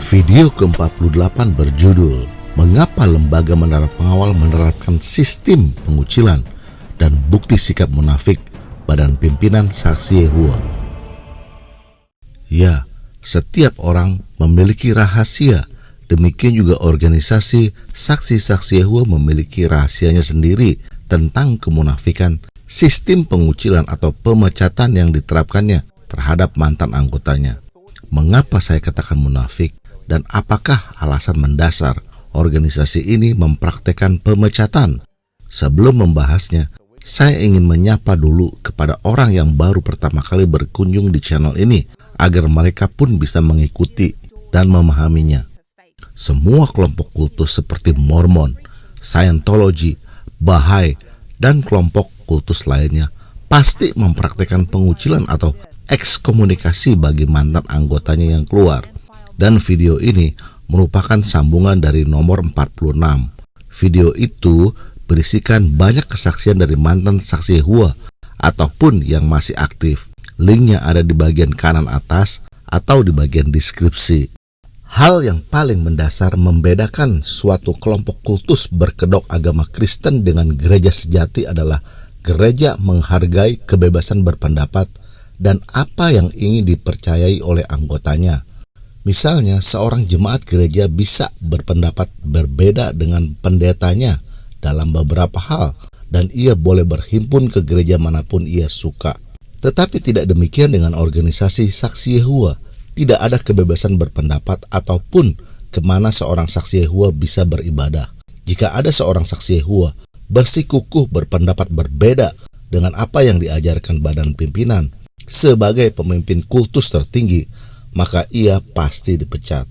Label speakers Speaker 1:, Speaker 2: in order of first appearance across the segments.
Speaker 1: Video ke-48 berjudul Mengapa Lembaga Menara Pengawal Menerapkan Sistem Pengucilan dan Bukti Sikap Munafik Badan Pimpinan Saksi Yehova. Ya, setiap orang memiliki rahasia. Demikian juga organisasi saksi-saksi Yehova memiliki rahasianya sendiri tentang kemunafikan, sistem pengucilan atau pemecatan yang diterapkannya terhadap mantan anggotanya. Mengapa saya katakan munafik dan apakah alasan mendasar organisasi ini mempraktekkan pemecatan? Sebelum membahasnya, saya ingin menyapa dulu kepada orang yang baru pertama kali berkunjung di channel ini agar mereka pun bisa mengikuti dan memahaminya. Semua kelompok kultus seperti Mormon, Scientology, Baha'i, dan kelompok kultus lainnya pasti mempraktekkan pengucilan atau ekskomunikasi bagi mantan anggotanya yang keluar. Dan video ini merupakan sambungan dari nomor 46. Video itu berisikan banyak kesaksian dari mantan saksi Yehova ataupun yang masih aktif. Linknya ada di bagian kanan atas atau di bagian deskripsi. Hal yang paling mendasar membedakan suatu kelompok kultus berkedok agama Kristen dengan gereja sejati adalah gereja menghargai kebebasan berpendapat dan apa yang ingin dipercayai oleh anggotanya. Misalnya, seorang jemaat gereja bisa berpendapat berbeda dengan pendetanya dalam beberapa hal, dan ia boleh berhimpun ke gereja manapun ia suka. Tetapi tidak demikian dengan organisasi saksi Yehova. Tidak ada kebebasan berpendapat ataupun kemana seorang saksi Yehova bisa beribadah. Jika ada seorang saksi Yehova bersikukuh berpendapat berbeda dengan apa yang diajarkan badan pimpinan sebagai pemimpin kultus tertinggi, maka ia pasti dipecat.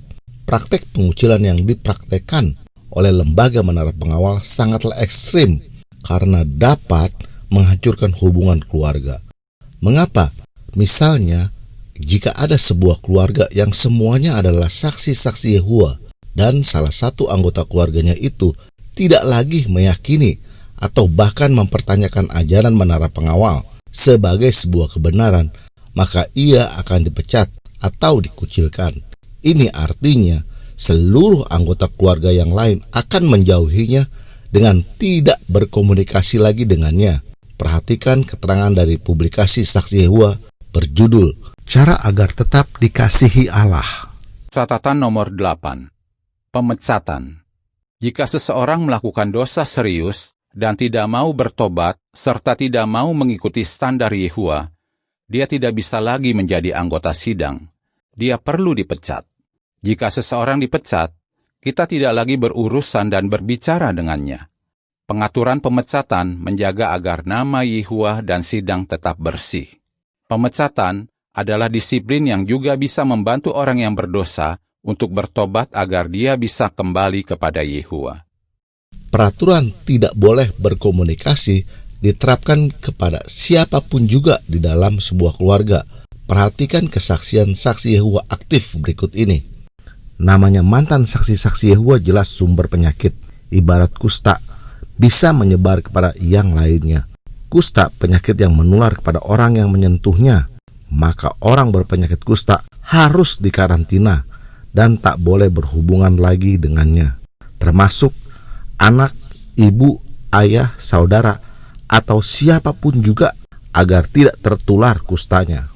Speaker 1: Praktek pengucilan yang dipraktekkan oleh lembaga menara pengawal sangatlah ekstrim karena dapat menghancurkan hubungan keluarga. Mengapa? Misalnya, jika ada sebuah keluarga yang semuanya adalah saksi-saksi Yehova dan salah satu anggota keluarganya itu tidak lagi meyakini atau bahkan mempertanyakan ajaran menara pengawal sebagai sebuah kebenaran, maka ia akan dipecat atau dikucilkan. Ini artinya seluruh anggota keluarga yang lain akan menjauhinya dengan tidak berkomunikasi lagi dengannya. Perhatikan keterangan dari publikasi Saksi Yehova berjudul Cara Agar Tetap Dikasihi Allah.
Speaker 2: Catatan nomor 8. Pemecatan. Jika seseorang melakukan dosa serius dan tidak mau bertobat serta tidak mau mengikuti standar Yehova, dia tidak bisa lagi menjadi anggota sidang. Dia perlu dipecat. Jika seseorang dipecat, kita tidak lagi berurusan dan berbicara dengannya. Pengaturan pemecatan menjaga agar nama Yehova dan sidang tetap bersih. Pemecatan adalah disiplin yang juga bisa membantu orang yang berdosa untuk bertobat agar dia bisa kembali kepada Yehova.
Speaker 1: Peraturan tidak boleh berkomunikasi diterapkan kepada siapapun juga di dalam sebuah keluarga. Perhatikan kesaksian saksi Yehova aktif berikut ini. Namanya mantan saksi-saksi Yehova jelas sumber penyakit, ibarat kusta, bisa menyebar kepada yang lainnya. Kusta penyakit yang menular kepada orang yang menyentuhnya. Maka orang berpenyakit kusta harus dikarantina dan tak boleh berhubungan lagi dengannya, termasuk anak, ibu, ayah, saudara, atau siapapun juga agar tidak tertular kustanya.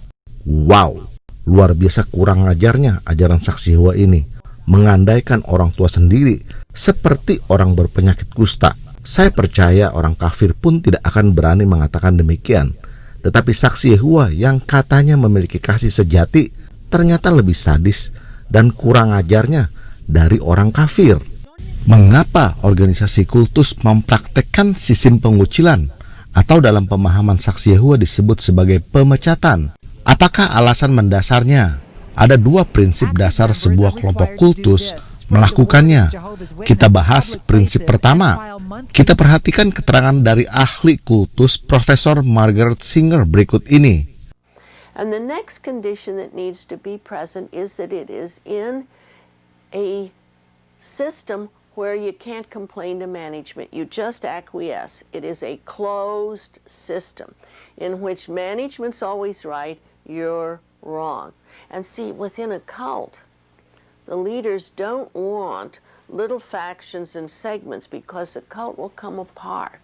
Speaker 1: Wow, luar biasa kurang ajarnya ajaran saksi Yehova ini, mengandaikan orang tua sendiri seperti orang berpenyakit kusta. Saya percaya orang kafir pun tidak akan berani mengatakan demikian. Tetapi saksi Yehova yang katanya memiliki kasih sejati ternyata lebih sadis dan kurang ajarnya dari orang kafir. Mengapa organisasi kultus mempraktekkan sistem pengucilan atau dalam pemahaman saksi Yehova disebut sebagai pemecatan? Apakah alasan mendasarnya? Ada dua prinsip dasar sebuah kelompok kultus melakukannya. Kita bahas prinsip pertama. Kita perhatikan keterangan dari ahli kultus Profesor Margaret Singer berikut ini.
Speaker 3: And the next condition that needs to be present is that it is in a system where you can't complain to management. You just acquiesce. It is a closed system in which management's always right, you're wrong. And see, within a cult, The leaders don't want little factions and segments because the cult will come apart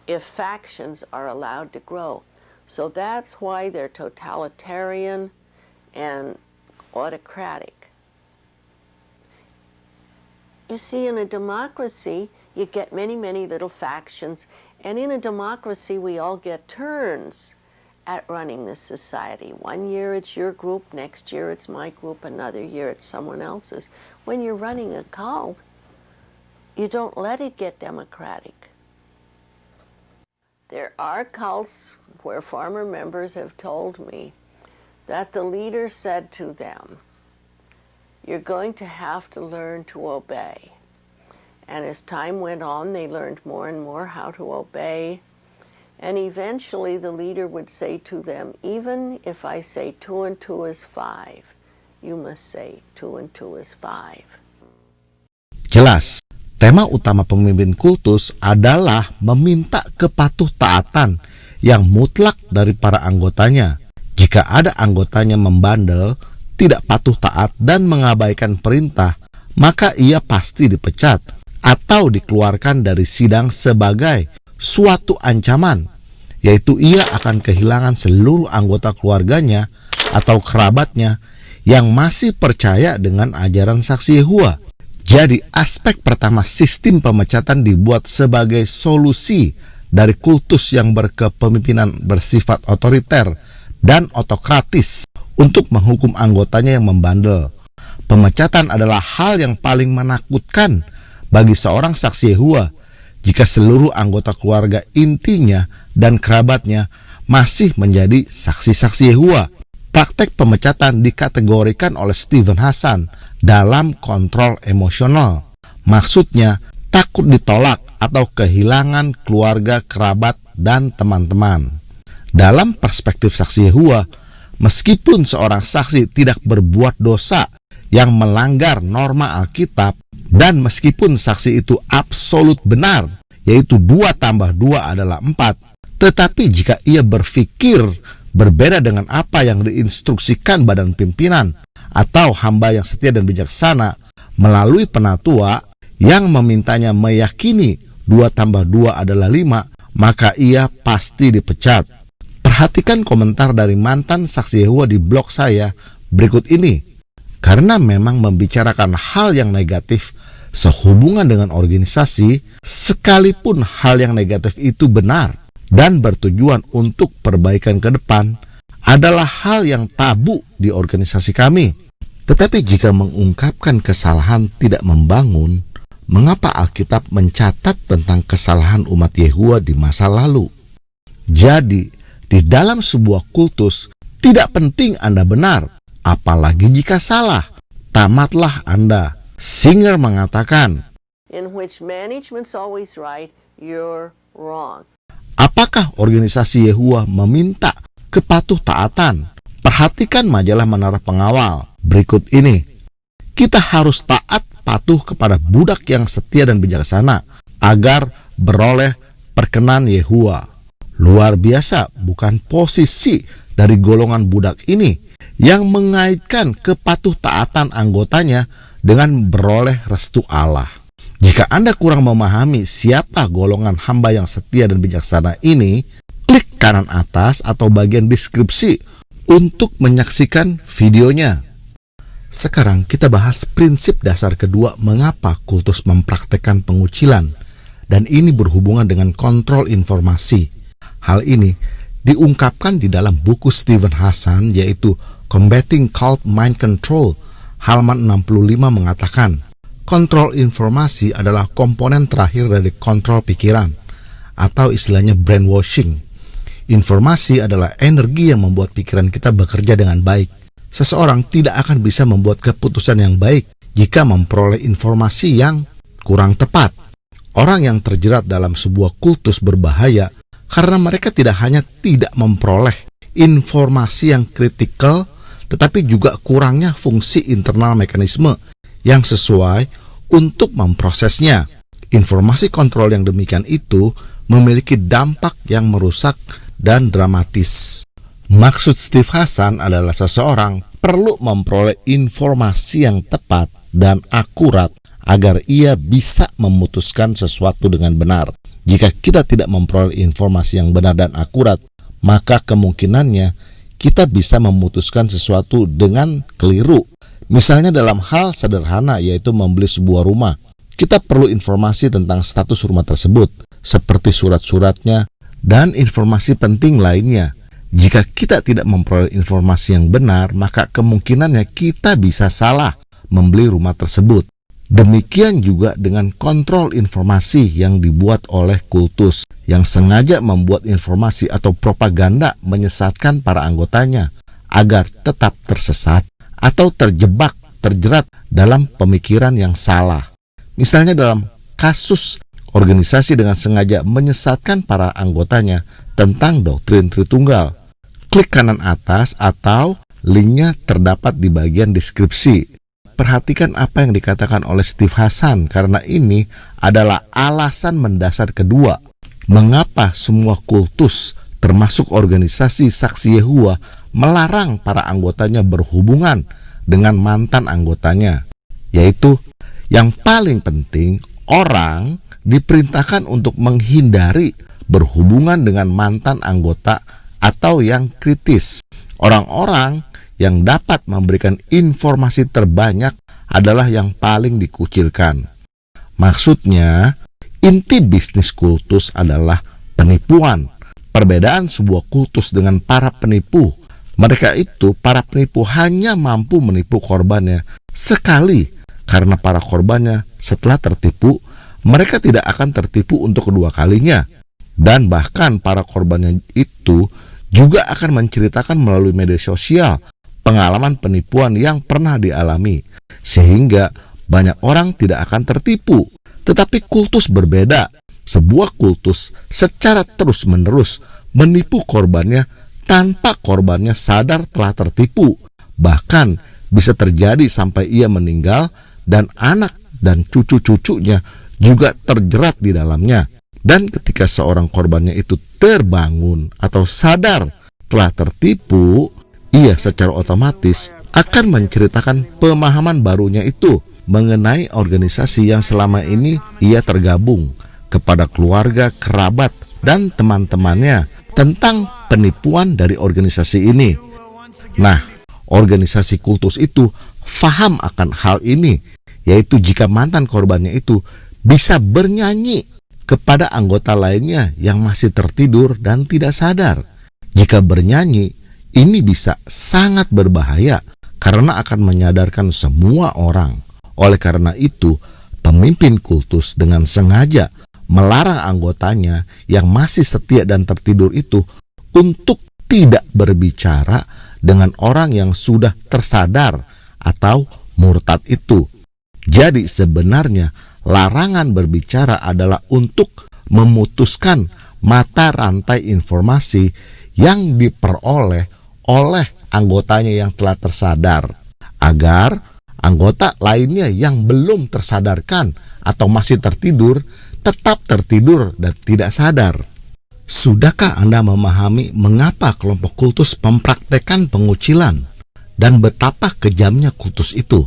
Speaker 3: if factions are allowed to grow. So that's why they're totalitarian and autocratic. You see, in a democracy, you get many, many little factions, and in a democracy, we all get turns at running this society. One year it's your group, next year it's my group, another year it's someone else's. When you're running a cult, you don't let it get democratic. There are cults where former members have told me that the leader said to them, "You're going to have to learn to obey." And as time went on, they learned more and more how to obey. And eventually the leader would say to them, "Even if I say 2 and 2 is 5, you must say 2 and 2 is 5.
Speaker 1: Jelas, tema utama pemimpin kultus adalah meminta kepatuh-taatan yang mutlak dari para anggotanya. Jika ada anggotanya membandel, tidak patuh taat dan mengabaikan perintah, maka ia pasti dipecat atau dikeluarkan dari sidang sebagai suatu ancaman, yaitu ia akan kehilangan seluruh anggota keluarganya atau kerabatnya yang masih percaya dengan ajaran saksi Yehova. Jadi aspek pertama sistem pemecatan dibuat sebagai solusi dari kultus yang berkepemimpinan bersifat otoriter dan otokratis untuk menghukum anggotanya yang membandel. Pemecatan adalah hal yang paling menakutkan bagi seorang saksi Yehova jika seluruh anggota keluarga intinya dan kerabatnya masih menjadi saksi-saksi Yehova. Praktek pemecatan dikategorikan oleh Stephen Hassan dalam kontrol emosional. Maksudnya, takut ditolak atau kehilangan keluarga, kerabat, dan teman-teman. Dalam perspektif saksi Yehova, meskipun seorang saksi tidak berbuat dosa yang melanggar norma Alkitab, dan meskipun saksi itu absolut benar, yaitu 2 tambah 2 adalah 4, tetapi jika ia berpikir berbeda dengan apa yang diinstruksikan badan pimpinan atau hamba yang setia dan bijaksana melalui penatua yang memintanya meyakini 2 tambah 2 adalah 5, maka ia pasti dipecat. Perhatikan komentar dari mantan saksi Yehova di blog saya berikut ini. Karena memang membicarakan hal yang negatif sehubungan dengan organisasi, sekalipun hal yang negatif itu benar dan bertujuan untuk perbaikan ke depan, adalah hal yang tabu di organisasi kami. Tetapi jika mengungkapkan kesalahan tidak membangun, mengapa Alkitab mencatat tentang kesalahan umat Yehova di masa lalu? Jadi, di dalam sebuah kultus, tidak penting Anda benar, apalagi jika salah. Tamatlah Anda. Singer mengatakan,
Speaker 3: In which management's always right, you're wrong.
Speaker 1: apakah organisasi Yehova meminta kepatuh-taatan? Perhatikan majalah Menara Pengawal berikut ini. Kita harus taat patuh kepada budak yang setia dan bijaksana agar beroleh perkenan Yehova. Luar biasa, bukan posisi dari golongan budak ini yang mengaitkan kepatuh-taatan anggotanya dengan beroleh restu Allah. Jika Anda kurang memahami siapa golongan hamba yang setia dan bijaksana ini, klik kanan atas atau bagian deskripsi untuk menyaksikan videonya. Sekarang kita bahas prinsip dasar kedua mengapa kultus mempraktekkan pengucilan, dan ini berhubungan dengan kontrol informasi. Hal ini diungkapkan di dalam buku Stephen Hassan, yaitu Combating Cult Mind Control, halaman 65 mengatakan, kontrol informasi adalah komponen terakhir dari kontrol pikiran, atau istilahnya brainwashing. Informasi adalah energi yang membuat pikiran kita bekerja dengan baik. Seseorang tidak akan bisa membuat keputusan yang baik jika memperoleh informasi yang kurang tepat. Orang yang terjerat dalam sebuah kultus berbahaya karena mereka tidak hanya tidak memperoleh informasi yang kritikal, tetapi juga kurangnya fungsi internal mekanisme yang sesuai untuk memprosesnya. Informasi kontrol yang demikian itu memiliki dampak yang merusak dan dramatis. Maksud Steve Hassan adalah seseorang perlu memperoleh informasi yang tepat dan akurat agar ia bisa memutuskan sesuatu dengan benar. Jika kita tidak memperoleh informasi yang benar dan akurat, maka kemungkinannya kita bisa memutuskan sesuatu dengan keliru. Misalnya dalam hal sederhana, yaitu membeli sebuah rumah. Kita perlu informasi tentang status rumah tersebut, seperti surat-suratnya dan informasi penting lainnya. Jika kita tidak memperoleh informasi yang benar, maka kemungkinannya kita bisa salah membeli rumah tersebut. Demikian juga dengan kontrol informasi yang dibuat oleh kultus, yang sengaja membuat informasi atau propaganda menyesatkan para anggotanya agar tetap tersesat atau terjerat dalam pemikiran yang salah. Misalnya dalam kasus organisasi dengan sengaja menyesatkan para anggotanya tentang doktrin Tritunggal. Klik kanan atas atau linknya terdapat di bagian deskripsi. Perhatikan apa yang dikatakan oleh Steve Hassan, karena ini adalah alasan mendasar kedua mengapa semua kultus, termasuk organisasi Saksi Yehuwa, melarang para anggotanya berhubungan dengan mantan anggotanya, yaitu yang paling penting, orang diperintahkan untuk menghindari berhubungan dengan mantan anggota atau yang kritis. Orang-orang yang dapat memberikan informasi terbanyak adalah yang paling dikucilkan. Maksudnya, inti bisnis kultus adalah penipuan. Perbedaan sebuah kultus dengan para penipu, mereka itu, para penipu, hanya mampu menipu korbannya sekali, karena para korbannya setelah tertipu, mereka tidak akan tertipu untuk kedua kalinya. Dan bahkan para korbannya itu juga akan menceritakan melalui media sosial pengalaman penipuan yang pernah dialami, sehingga banyak orang tidak akan tertipu. Tetapi kultus berbeda. Sebuah kultus secara terus-menerus menipu korbannya tanpa korbannya sadar telah tertipu. Bahkan bisa terjadi sampai ia meninggal dan anak dan cucu-cucunya juga terjerat di dalamnya. Dan ketika seorang korbannya itu terbangun atau sadar telah tertipu, ia secara otomatis akan menceritakan pemahaman barunya itu mengenai organisasi yang selama ini ia tergabung kepada keluarga, kerabat, dan teman-temannya tentang penipuan dari organisasi ini. Nah, organisasi kultus itu faham akan hal ini, yaitu jika mantan korbannya itu bisa bernyanyi kepada anggota lainnya yang masih tertidur dan tidak sadar. Jika bernyanyi, ini bisa sangat berbahaya karena akan menyadarkan semua orang. Oleh karena itu, pemimpin kultus dengan sengaja melarang anggotanya yang masih setia dan tertidur itu untuk tidak berbicara dengan orang yang sudah tersadar atau murtad itu. Jadi sebenarnya larangan berbicara adalah untuk memutuskan mata rantai informasi yang diperoleh oleh anggotanya yang telah tersadar, agar anggota lainnya yang belum tersadarkan atau masih tertidur tetap tertidur dan tidak sadar. Sudahkah Anda memahami mengapa kelompok kultus mempraktekkan pengucilan dan betapa kejamnya kultus itu?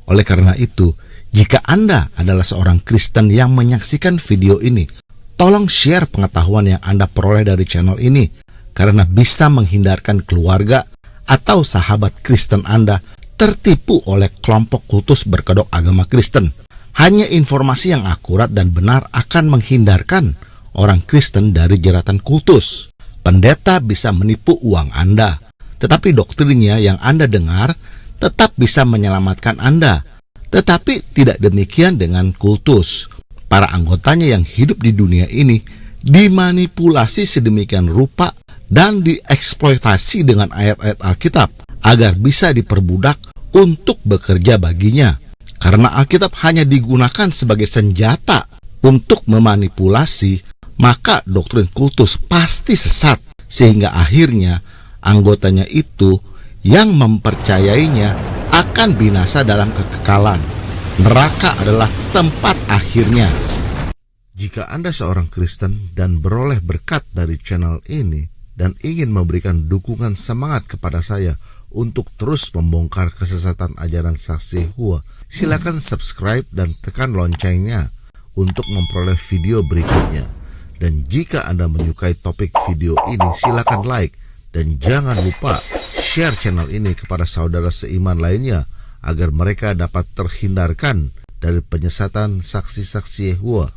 Speaker 1: Oleh karena itu, jika Anda adalah seorang Kristen yang menyaksikan video ini, tolong share pengetahuan yang Anda peroleh dari channel ini, karena bisa menghindarkan keluarga atau sahabat Kristen Anda tertipu oleh kelompok kultus berkedok agama Kristen. Hanya informasi yang akurat dan benar akan menghindarkan orang Kristen dari jeratan kultus. Pendeta bisa menipu uang Anda, tetapi doktrinnya yang Anda dengar tetap bisa menyelamatkan Anda. Tetapi tidak demikian dengan kultus. Para anggotanya yang hidup di dunia ini dimanipulasi sedemikian rupa dan dieksploitasi dengan ayat-ayat Alkitab agar bisa diperbudak untuk bekerja baginya. Karena Alkitab hanya digunakan sebagai senjata untuk memanipulasi, maka doktrin kultus pasti sesat, sehingga akhirnya anggotanya itu yang mempercayainya akan binasa dalam kekekalan. Neraka adalah tempat akhirnya. Jika Anda seorang Kristen dan beroleh berkat dari channel ini dan ingin memberikan dukungan semangat kepada saya untuk terus membongkar kesesatan ajaran saksi Yehova, silakan subscribe dan tekan loncengnya untuk memperoleh video berikutnya. Dan jika Anda menyukai topik video ini, silakan like dan jangan lupa share channel ini kepada saudara seiman lainnya agar mereka dapat terhindarkan dari penyesatan saksi-saksi Yehova.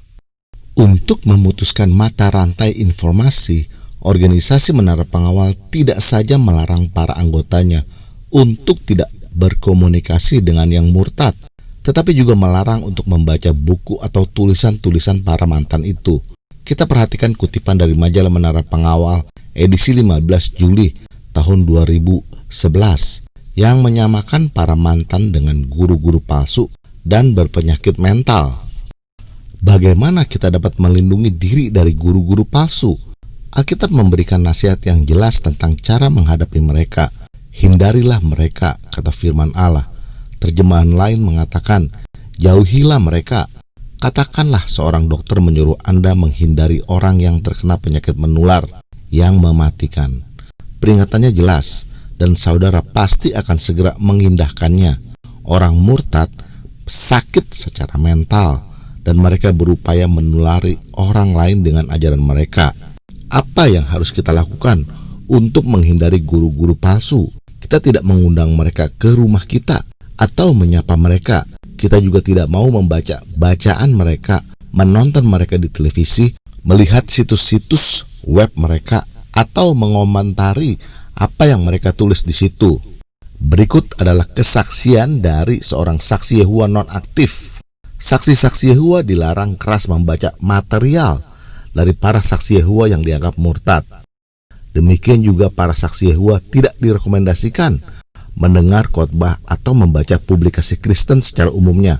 Speaker 1: Untuk memutuskan mata rantai informasi, organisasi Menara Pengawal tidak saja melarang para anggotanya untuk tidak berkomunikasi dengan yang murtad, tetapi juga melarang untuk membaca buku atau tulisan-tulisan para mantan itu. Kita perhatikan kutipan dari majalah Menara Pengawal edisi 15 Juli tahun 2011 yang menyamakan para mantan dengan guru-guru palsu dan berpenyakit mental. Bagaimana kita dapat melindungi diri dari guru-guru palsu? Alkitab memberikan nasihat yang jelas tentang cara menghadapi mereka. Hindarilah mereka, kata firman Allah. Terjemahan lain mengatakan, jauhilah mereka. Katakanlah seorang dokter menyuruh Anda menghindari orang yang terkena penyakit menular yang mematikan. Peringatannya jelas, dan saudara pasti akan segera mengindahkannya. Orang murtad sakit secara mental, dan mereka berupaya menulari orang lain dengan ajaran mereka. Apa yang harus kita lakukan untuk menghindari guru-guru palsu? Kita tidak mengundang mereka ke rumah kita atau menyapa mereka. Kita juga tidak mau membaca bacaan mereka, menonton mereka di televisi, melihat situs-situs web mereka, atau mengomentari apa yang mereka tulis di situ. Berikut adalah kesaksian dari seorang saksi Yehova non-aktif. Saksi-saksi Yehova dilarang keras membaca material dari para saksi Yehova yang dianggap murtad. Demikian juga para saksi Yehova tidak direkomendasikan mendengar khotbah atau membaca publikasi Kristen secara umumnya.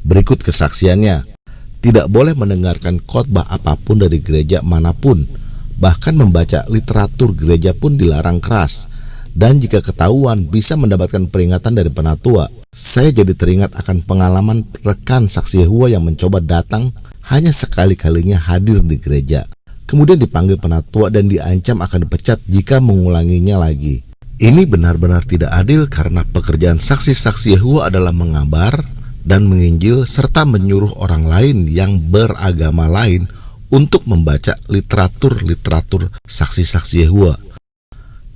Speaker 1: Berikut kesaksiannya. Tidak boleh mendengarkan khotbah apapun dari gereja manapun. Bahkan membaca literatur gereja pun dilarang keras. Dan jika ketahuan bisa mendapatkan peringatan dari penatua. Saya jadi teringat akan pengalaman rekan saksi Yehova yang mencoba datang hanya sekali-kalinya hadir di gereja. Kemudian dipanggil penatua dan diancam akan dipecat jika mengulanginya lagi. Ini benar-benar tidak adil karena pekerjaan saksi-saksi Yehova adalah mengabar dan menginjil serta menyuruh orang lain yang beragama lain untuk membaca literatur saksi-saksi Yehova.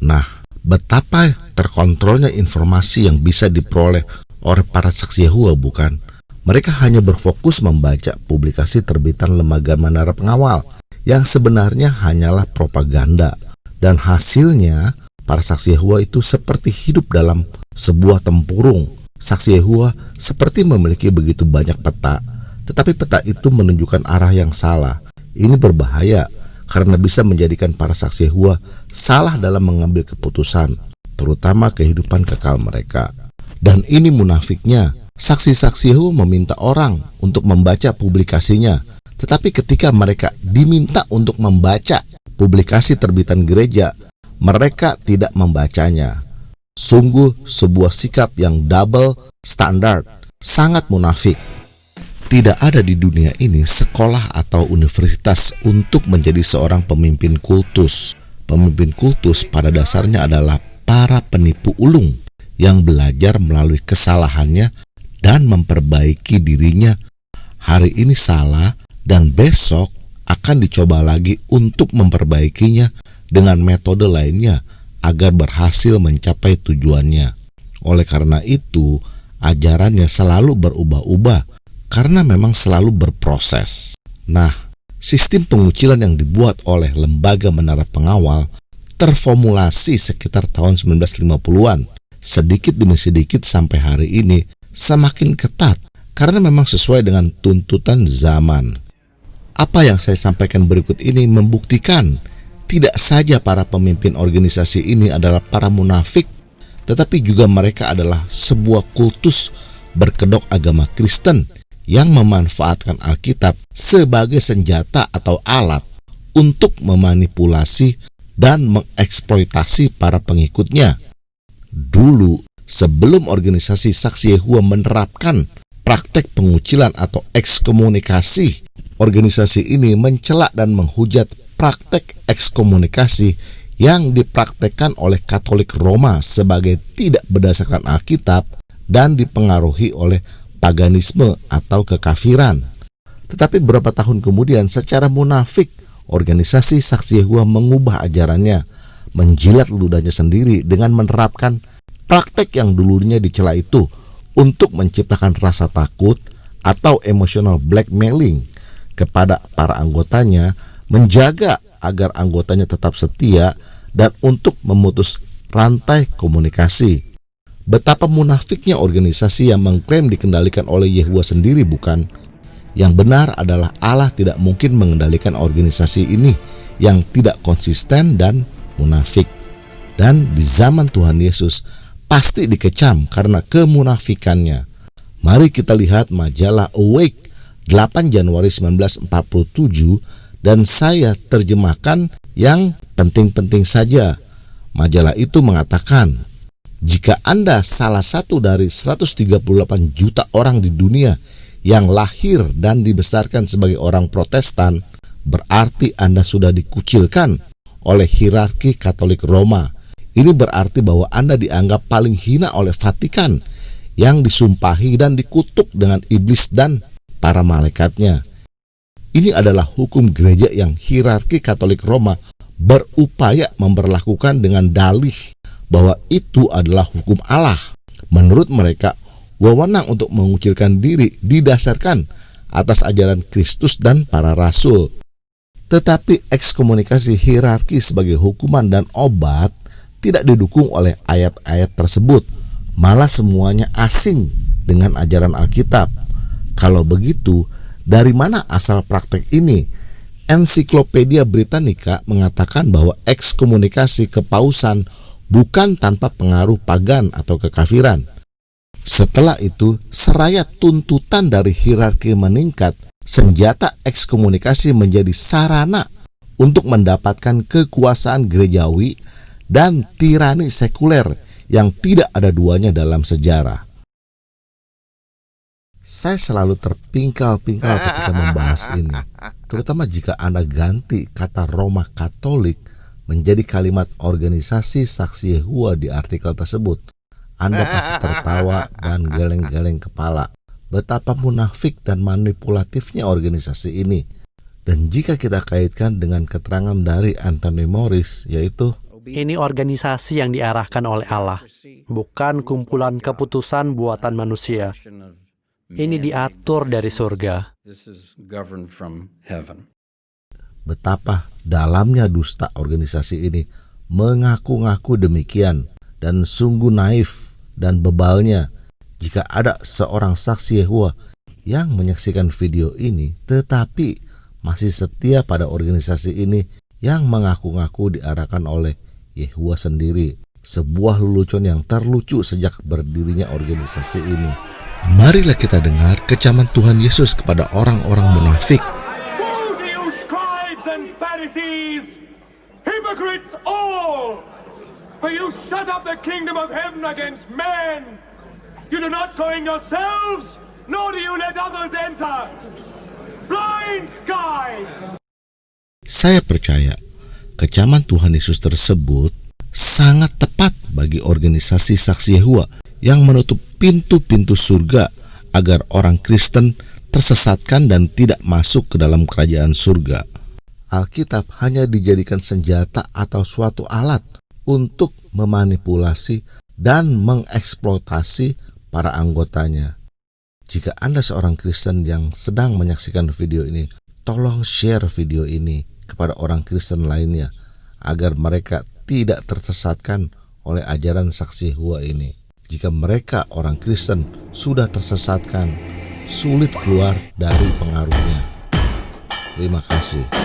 Speaker 1: Nah, betapa terkontrolnya informasi yang bisa diperoleh oleh para saksi Yehova, bukan? Mereka hanya berfokus membaca publikasi terbitan lembaga Menara Pengawal yang sebenarnya hanyalah propaganda. Dan hasilnya, para saksi Yehova itu seperti hidup dalam sebuah tempurung. Saksi Yehova seperti memiliki begitu banyak peta, tetapi peta itu menunjukkan arah yang salah. Ini berbahaya karena bisa menjadikan para saksi Yehova salah dalam mengambil keputusan, terutama kehidupan kekal mereka. Dan ini munafiknya, saksi-saksi Yehova meminta orang untuk membaca publikasinya, tetapi ketika mereka diminta untuk membaca publikasi terbitan gereja, mereka tidak membacanya. Sungguh sebuah sikap yang double standard, sangat munafik. Tidak ada di dunia ini sekolah atau universitas untuk menjadi seorang pemimpin kultus. Pemimpin kultus pada dasarnya adalah para penipu ulung yang belajar melalui kesalahannya dan memperbaiki dirinya. Hari ini salah dan besok akan dicoba lagi untuk memperbaikinya dengan metode lainnya agar berhasil mencapai tujuannya. Oleh karena itu, ajarannya selalu berubah-ubah karena memang selalu berproses. Nah, sistem pengucilan yang dibuat oleh lembaga Menara Pengawal terformulasi sekitar tahun 1950-an. Sedikit demi sedikit sampai hari ini semakin ketat karena memang sesuai dengan tuntutan zaman. Apa yang saya sampaikan berikut ini membuktikan tidak saja para pemimpin organisasi ini adalah para munafik, tetapi juga mereka adalah sebuah kultus berkedok agama Kristen yang memanfaatkan Alkitab sebagai senjata atau alat untuk memanipulasi dan mengeksploitasi para pengikutnya. Dulu, sebelum organisasi Saksi Yehova menerapkan praktek pengucilan atau ekskomunikasi, organisasi ini mencela dan menghujat praktek ekskomunikasi yang dipraktekkan oleh Katolik Roma sebagai tidak berdasarkan Alkitab dan dipengaruhi oleh paganisme atau kekafiran. Tetapi beberapa tahun kemudian secara munafik organisasi Saksi Yehova mengubah ajarannya, menjilat ludahnya sendiri dengan menerapkan praktek yang dulunya dicela itu untuk menciptakan rasa takut atau emotional blackmailing kepada para anggotanya, menjaga agar anggotanya tetap setia dan untuk memutus rantai komunikasi. Betapa munafiknya organisasi yang mengklaim dikendalikan oleh Yehova sendiri, bukan? Yang benar adalah Allah tidak mungkin mengendalikan organisasi ini yang tidak konsisten dan munafik. Dan di zaman Tuhan Yesus pasti dikecam karena kemunafikannya. Mari kita lihat majalah Awake 8 Januari 1947 dan saya terjemahkan yang penting-penting saja. Majalah itu mengatakan, jika Anda salah satu dari 138 juta orang di dunia yang lahir dan dibesarkan sebagai orang Protestan, berarti Anda sudah dikucilkan oleh hierarki Katolik Roma. Ini berarti bahwa Anda dianggap paling hina oleh Vatikan yang disumpahi dan dikutuk dengan iblis dan para malaikatnya. Ini adalah hukum gereja yang hierarki Katolik Roma berupaya memperlakukan dengan dalih bahwa itu adalah hukum Allah. Menurut mereka, wewenang untuk mengucilkan diri didasarkan atas ajaran Kristus dan para rasul. Tetapi ekskomunikasi hierarki sebagai hukuman dan obat tidak didukung oleh ayat-ayat tersebut. Malah semuanya asing dengan ajaran Alkitab. Kalau begitu, dari mana asal praktek ini? Ensiklopedia Britannica mengatakan bahwa ekskomunikasi kepausan bukan tanpa pengaruh pagan atau kekafiran. Setelah itu, seraya tuntutan dari hierarki meningkat, senjata ekskomunikasi menjadi sarana untuk mendapatkan kekuasaan gerejawi dan tirani sekuler yang tidak ada duanya dalam sejarah. Saya selalu terpingkal-pingkal ketika membahas ini, terutama jika Anda ganti kata Roma Katolik menjadi kalimat organisasi Saksi Yehova di artikel tersebut. Anda pasti tertawa dan geleng-geleng kepala. Betapa munafik dan manipulatifnya organisasi ini. Dan jika kita kaitkan dengan keterangan dari Anthony Morris, yaitu
Speaker 4: ini organisasi yang diarahkan oleh Allah, bukan kumpulan keputusan buatan manusia. Ini diatur dari surga.
Speaker 1: Betapa dalamnya dusta organisasi ini mengaku-ngaku demikian. Dan sungguh naif dan bebalnya jika ada seorang Saksi Yehova yang menyaksikan video ini tetapi masih setia pada organisasi ini yang mengaku-ngaku diarahkan oleh Yehova sendiri. Sebuah lelucon yang terlucu sejak berdirinya organisasi ini. Marilah kita dengar kecaman Tuhan Yesus kepada orang-orang munafik.
Speaker 5: Woe to you, scribes and Pharisees, hypocrites all! For you shut up the kingdom of heaven against men. You do not go in yourselves, nor do you let others enter. Blind guides!
Speaker 1: Saya percaya kecaman Tuhan Yesus tersebut sangat tepat bagi organisasi Saksi Yehova yang menutup pintu-pintu surga agar orang Kristen tersesatkan dan tidak masuk ke dalam kerajaan surga. Alkitab hanya dijadikan senjata atau suatu alat untuk memanipulasi dan mengeksploitasi para anggotanya. Jika Anda seorang Kristen yang sedang menyaksikan video ini, tolong share video ini kepada orang Kristen lainnya agar mereka tidak tersesatkan oleh ajaran Saksi Yehova ini. Jika mereka orang Kristen sudah tersesatkan, sulit keluar dari pengaruhnya. Terima kasih.